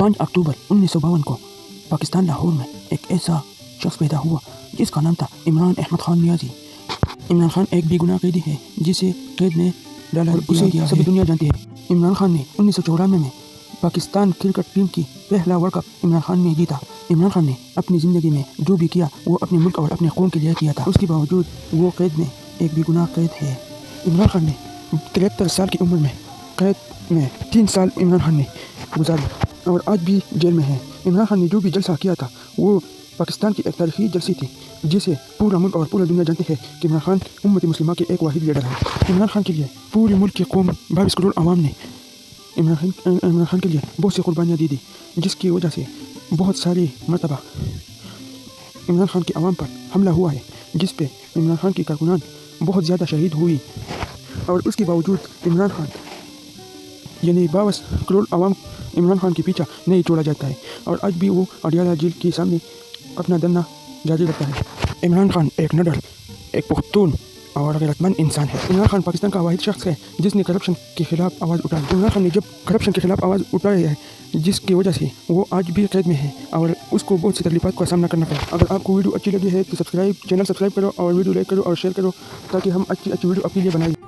5 अक्टूबर 1952 को पाकिस्तान लाहौर में एक ऐसा शख्स पैदा हुआ जिसका नाम था इमरान अहमद खान नियाजी। इमरान खान एक बेगुनाह कैदी है जिसे कैद में डाला उसे सभी दुनिया जानती है। इमरान खान ने 1994 में पाकिस्तान क्रिकेट टीम की पहला वर्ल्ड कप इमरान खान ने जीता। इमरान खान ने अपनी ज़िंदगी में जो भी किया वो अपने मुल्क और अपने कौम के लिए किया था। उसके बावजूद वो कैद में एक बेगुनाह कैद है। इमरान खान ने 73 साल की उम्र में कैद में 3 साल इमरान खान ने गुजारे और आज भी जेल में है। इमरान खान ने जो भी जलसा किया था वो पाकिस्तान की एक तारीखी जलसी थी जिसे पूरा मुल्क और पूरा दुनिया जानती है कि इमरान खान उम्मत मुस्लिमा के एक वाहिद लीडर है। इमरान खान के लिए पूरे मुल्क की कौम 22 करोड़ आवाम ने इमरान खान के लिए बहुत सी कुर्बानियाँ दी जिसकी वजह से बहुत सारी मरतबा इमरान खान की आवाम पर हमला हुआ है जिस पे इमरान खान की कारकुनान बहुत ज़्यादा शहीद हुई और उसके बावजूद इमरान खान यानी 22 करोड़ आवाम इमरान खान के पीछा नहीं छोड़ा जाता है और आज भी वो अडियाला जेल के सामने अपना धरना जारी रखता है। इमरान खान एक निडर, एक पुख्तून और गैरतमंद इंसान है। इमरान खान पाकिस्तान का वाहिद शख्स है जिसने करप्शन के खिलाफ आवाज़ उठाई। इमरान खान ने जब करप्शन के खिलाफ आवाज़ उठाई है जिसकी वजह से वो आज भी कैद में है और उसको बहुत सी तकलीफात का सामना करना पड़ा। अगर आपको वीडियो अच्छी लगी है तो चैनल सब्सक्राइब करो और वीडियो लाइक करो और शेयर करो ताकि हम अच्छी वीडियो आपके लिए बनाएं।